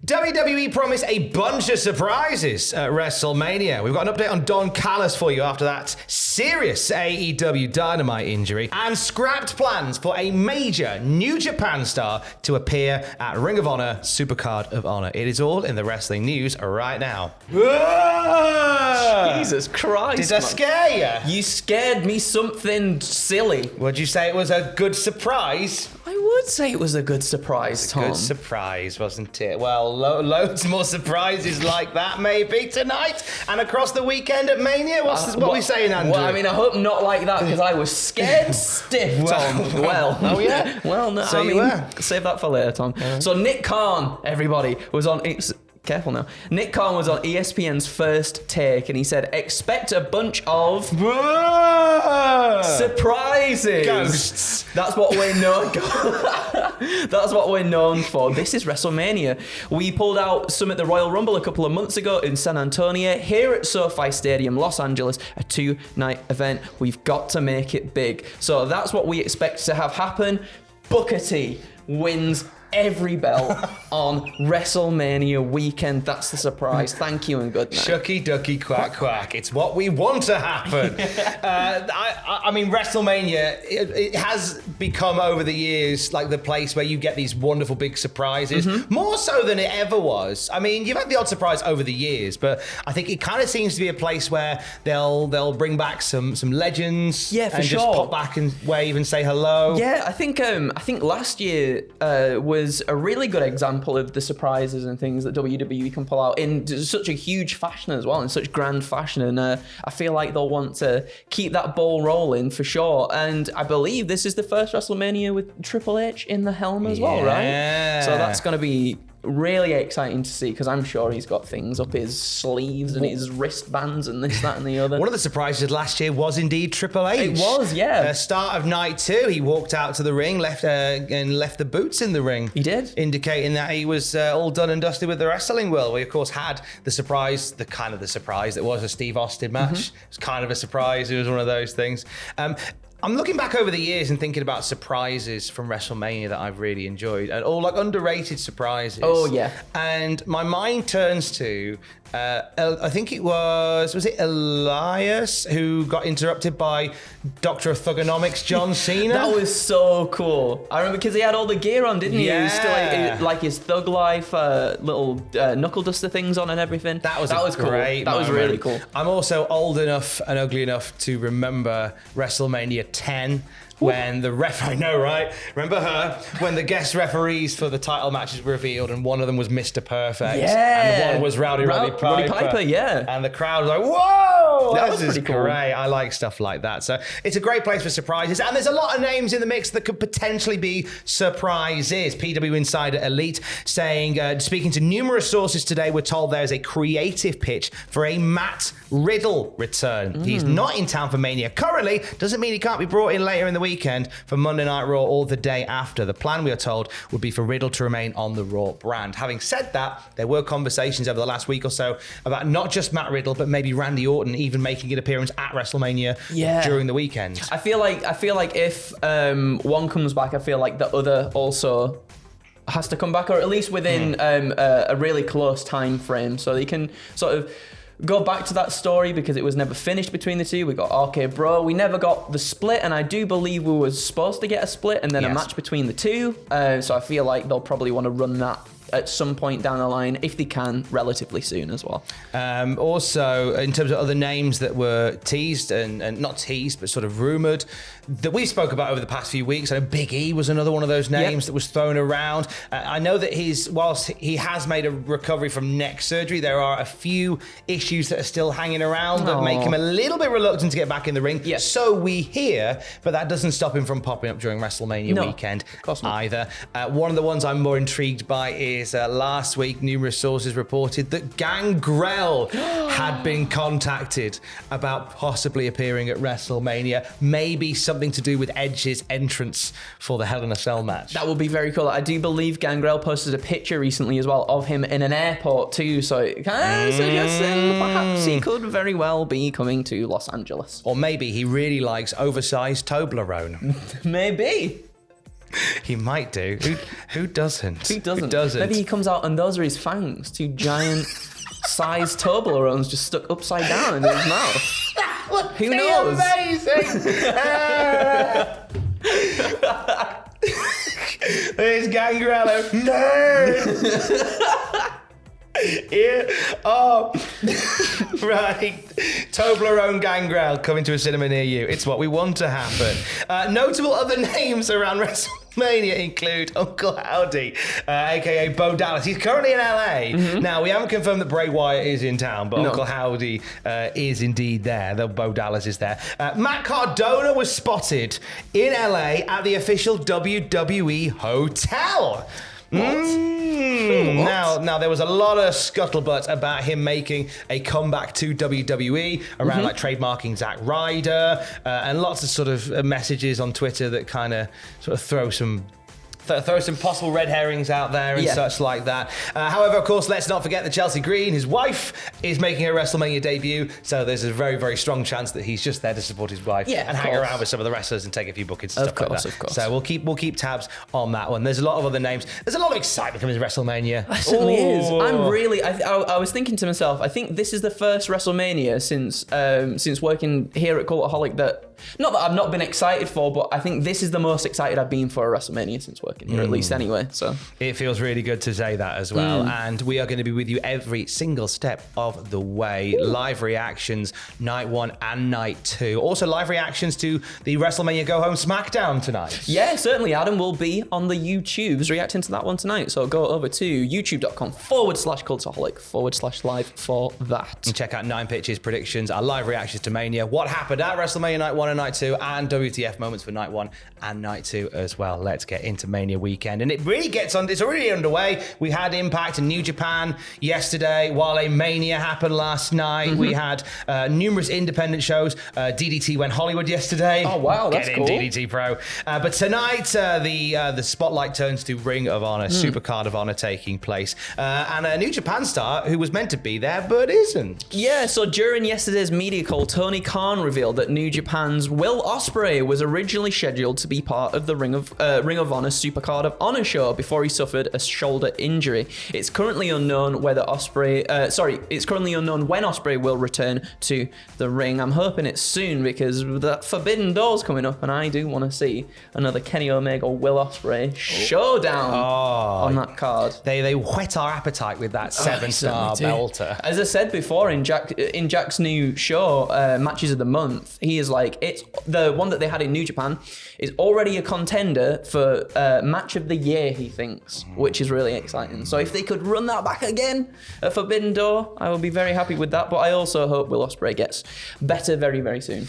WWE promised a bunch of surprises at WrestleMania. We've got an update on Don Callis for you after that serious AEW Dynamite injury, and scrapped plans for a major New Japan star to appear at Ring of Honor Supercard of Honor. It is all in the wrestling news right now. Jesus Christ. Did I scare you? You scared me something silly. Would you say it was a good surprise? I would say it was a good surprise, Tom. Good surprise, wasn't it? Well, loads more surprises like that maybe tonight and across the weekend at Mania. What are we saying, Andrew? Well, I mean, I hope not like that, because I was scared stiff, Tom. Well, oh yeah. Well, no, So I you mean, were. save that for later, Tom. So Nick Khan, everybody, was on. Careful now. Nick Khan was on ESPN's First Take, and he said, expect a bunch of surprises. Ghosts. That's what we're known. That's what we're known for. This is WrestleMania. We pulled out some at the Royal Rumble a couple of months ago in San Antonio. Here at SoFi Stadium, Los Angeles, a 2-night event. We've got to make it big. So that's what we expect to have happen. Booker T wins every belt on WrestleMania weekend. That's the surprise. Thank you and good night. Shucky ducky quack quack. It's what we want to happen. I mean, WrestleMania, it has become over the years like the place where you get these wonderful big surprises, more so than it ever was. I mean, you've had the odd surprise over the years, but I think it kind of seems to be a place where they'll bring back some legends, Yeah, for and sure. just pop back and wave and say hello. Yeah, I think last year was a really good example of the surprises and things that WWE can pull out in such a huge fashion as well, in such grand fashion. And I feel like they'll want to keep that ball rolling for sure. And I believe this is the first WrestleMania with Triple H in the helm as well, right? So that's going to be really exciting to see, because I'm sure he's got things up his sleeves and his wristbands and this, that, and the other. One of the surprises last year was indeed Triple H. It was, yeah. Start of night 2, he walked out to the ring, left the boots in the ring. He did, indicating that he was all done and dusted with the wrestling world. We of course had the surprise that was a Steve Austin match. It was kind of a surprise. It was one of those things. I'm looking back over the years and thinking about surprises from WrestleMania that I've really enjoyed, and all like underrated surprises. Oh yeah. And my mind turns to, I think it was it Elias who got interrupted by Doctor of Thugonomics, John Cena? That was so cool. I remember because he had all the gear on, didn't he? Yeah. He was still like his Thug Life little knuckle duster things on and everything. That was cool. Great that was really cool. I'm also old enough and ugly enough to remember WrestleMania 10. When the I know, right? Remember her? When the guest referees for the title matches were revealed, and one of them was Mr. Perfect. Yeah. And one was Roddy Piper. Yeah. And the crowd was like, whoa! That was This is pretty cool. great. I like stuff like that. So it's a great place for surprises. And there's a lot of names in the mix that could potentially be surprises. PW Insider Elite saying, speaking to numerous sources today, we're told there's a creative pitch for a Matt Riddle return. He's not in town for Mania currently. Doesn't mean he can't be brought in later in the weekend for Monday Night Raw or the day after. The plan, we are told, would be for Riddle to remain on the Raw brand. Having said that, there were conversations over the last week or so about not just Matt Riddle, but maybe Randy Orton even making an appearance at WrestleMania during the weekend. I feel like if one comes back, I feel like the other also has to come back, or at least within a really close time frame, so they can sort of go back to that story, because it was never finished between the two. We got RK Bro. We never got the split, and I do believe we were supposed to get a split and then a match between the two. So I feel like they'll probably want to run that at some point down the line, if they can, relatively soon as well. Also, in terms of other names that were teased and not teased, but sort of rumoured, that we spoke about over the past few weeks. I know Big E was another one of those names that was thrown around. I know that whilst he has made a recovery from neck surgery, there are a few issues that are still hanging around that make him a little bit reluctant to get back in the ring. Yes. So we hear, but that doesn't stop him from popping up during WrestleMania weekend either. One of the ones I'm more intrigued by is last week, numerous sources reported that Gangrel had been contacted about possibly appearing at WrestleMania. Maybe something to do with Edge's entrance for the Hell in a Cell match. That would be very cool. I do believe Gangrel posted a picture recently as well of him in an airport too, so it kind of suggesting perhaps he could very well be coming to Los Angeles. Or maybe he really likes oversized Toblerone. Maybe. He might do. Who doesn't? Who doesn't? Maybe he comes out and those are his fangs. 2 giant sized Toblerones just stuck upside down in his mouth. Who knows? Amazing. There's Gangrel. No. Yeah. Oh, right. Toblerone Gangrel coming to a cinema near you. It's what we want to happen. Notable other names around WrestleMania include Uncle Howdy, aka Bo Dallas. He's currently in LA. Now, we haven't confirmed that Bray Wyatt is in town, but Uncle Howdy is indeed there. Though Bo Dallas is there. Matt Cardona was spotted in LA at the official WWE hotel. Now there was a lot of scuttlebutt about him making a comeback to WWE around like trademarking Zack Ryder and lots of sort of messages on Twitter that kind of sort of throw some possible red herrings out there and such like that. However, of course, let's not forget that Chelsea Green, his wife, is making her WrestleMania debut. So there's a very, very strong chance that he's just there to support his wife and hang around with some of the wrestlers and take a few bookings and stuff like that. Of course. So we'll keep tabs on that one. There's a lot of other names. There's a lot of excitement coming to WrestleMania. There certainly is. I was thinking to myself, I think this is the first WrestleMania since working here at Cultaholic that, not that I've not been excited for, but I think this is the most excited I've been for a WrestleMania since working here, at least anyway. So it feels really good to say that as well. And we are going to be with you every single step of the way. Live reactions, night 1 and night 2. Also live reactions to the WrestleMania Go Home SmackDown tonight. Yeah, certainly. Adam will be on the YouTubes reacting to that one tonight. So go over to youtube.com/cultaholic/live for that. And check out 9 Pitches, predictions, our live reactions to Mania, what happened at WrestleMania night 1 and night 2, and WTF moments for night 1 and night 2 as well. Let's get into Mania weekend. And it really gets on, it's already underway. We had Impact and New Japan yesterday, while a Mania happened last night. We had numerous independent shows. DDT went Hollywood yesterday. Oh, wow, that's cool. Get in, DDT Pro. But tonight, the spotlight turns to Ring of Honor, Supercard of Honor taking place. And a New Japan star who was meant to be there, but isn't. Yeah, so during yesterday's media call, Tony Khan revealed that New Japan's Will Ospreay was originally scheduled to be part of the Ring of Honor Supercard of Honor show before he suffered a shoulder injury. It's currently unknown when Ospreay will return to the ring. I'm hoping it's soon because that Forbidden Door's coming up, and I do want to see another Kenny Omega Will Ospreay showdown on that card. They whet our appetite with that 7-star belter. As I said before, in Jack's new show, Matches of the Month, he is like, it's the one that they had in New Japan is already a contender for match of the year, he thinks, which is really exciting. So if they could run that back again at Forbidden Door, I will be very happy with that. But I also hope Will Ospreay gets better very, very soon.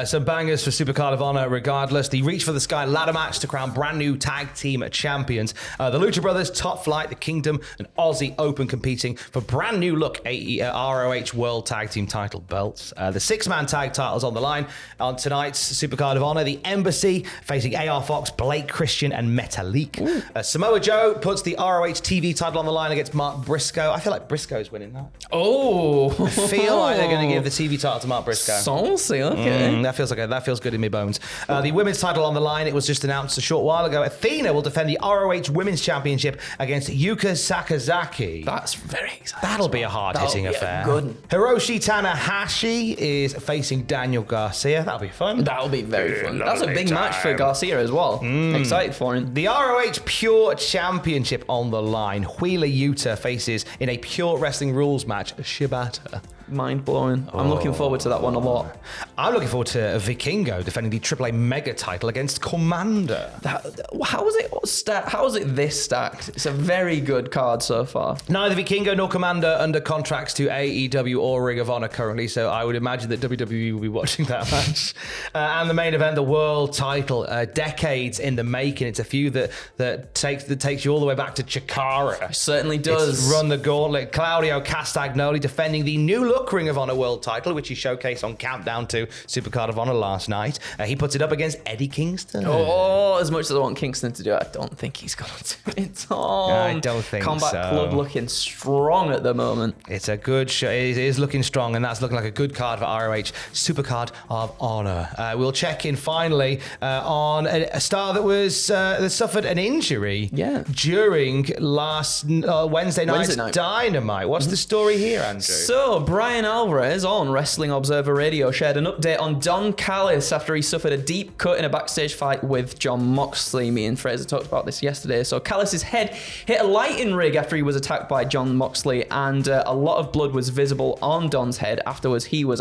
Some bangers for Supercard of Honor regardless. The Reach for the Sky ladder match to crown brand new tag team champions. The Lucha Brothers, Top Flight, The Kingdom, and Aussie Open competing for brand new look ROH World Tag Team title belts. The 6-man tag titles on the line on tonight's Supercard of Honor. The Embassy facing AR Fox, Blake Christian, and Metalik. Samoa Joe puts the ROH TV title on the line against Mark Briscoe. I feel like Briscoe's winning that. Oh, I feel like they're going to give the TV title to Mark Briscoe. Saucy, okay. That feels good in my bones. The women's title on the line. It was just announced a short while ago. Athena will defend the ROH Women's Championship against Yuka Sakazaki. That's very exciting. That'll be a hard-hitting affair. Good. Hiroshi Tanahashi is facing Daniel Garcia. That'll be fun. That'll be very fun. That's a big match for Garcia as well. Excited for him. The ROH Pure Championship on the line. Wheeler Yuta faces, in a Pure Wrestling Rules match, Shibata. Mind blowing. I'm looking forward to that one a lot. I'm looking forward to Vikingo defending the AAA Mega title against Commander. How is it this stacked? It's a very good card so far. Neither Vikingo nor Commander under contracts to AEW or Ring of Honor currently, so I would imagine that WWE will be watching that match. And the main event, the world title, decades in the making. It's a feud that takes you all the way back to Chikara. It certainly does. It's run the gauntlet. Claudio Castagnoli defending the new look Hook Ring of Honor World title, which he showcased on Countdown to Supercard of Honor last night. He puts it up against Eddie Kingston. Oh, as much as I want Kingston to do it, I don't think he's going to do it, Tom. I don't think Combat so. Club looking strong at the moment. It's a good show. It is looking strong, and that's looking like a good card for ROH Supercard of Honor. We'll check in finally on a star that suffered an injury during last Wednesday night's night. Dynamite. What's the story here, Andrew? So, Brian Alvarez on Wrestling Observer Radio shared an update on Don Callis after he suffered a deep cut in a backstage fight with Jon Moxley. Me and Fraser talked about this yesterday. So, Callis' head hit a lighting rig after he was attacked by Jon Moxley, and a lot of blood was visible on Don's head. Afterwards, he was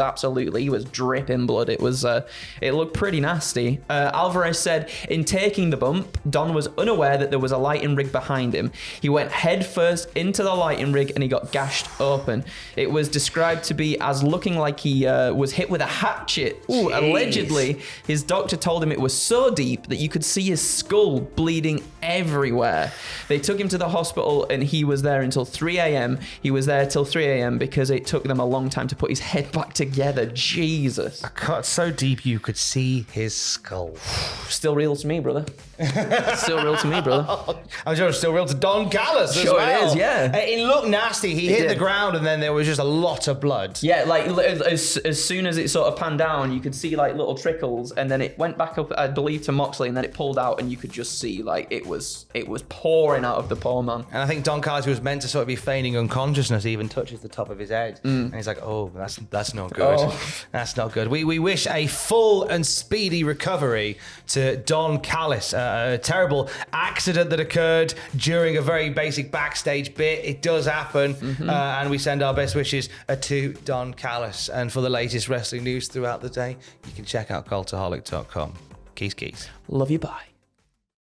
dripping blood. It looked pretty nasty. Alvarez said, in taking the bump, Don was unaware that there was a lighting rig behind him. He went head first into the lighting rig and he got gashed open. It was described to be as looking like he was hit with a hatchet. Ooh, allegedly, his doctor told him it was so deep that you could see his skull bleeding everywhere. They took him to the hospital and he was there until 3 a.m. He was there till 3 a.m. because it took them a long time to put his head back together. Jesus. A cut so deep you could see his skull. Still real to me, brother. Still real to me, brother. I'm sure it's still real to Don Callis as Sure well. it is, yeah. It looked nasty. He hit the ground and then there was just a lot of blood. Yeah, like as soon as it sort of panned down, you could see like little trickles, and then it went back up, I believe, to Moxley, and then it pulled out, and you could just see like it was pouring out of the poor man. And I think Don Callis, who was meant to sort of be feigning unconsciousness, even touches the top of his head, and he's like, "Oh, that's not good. That's not good." We wish a full and speedy recovery to Don Callis. A terrible accident that occurred during a very basic backstage bit. It does happen, and we send our best wishes to Don Callis. And for the latest wrestling news throughout the day, you can check out cultaholic.com. Keys. Love you, bye.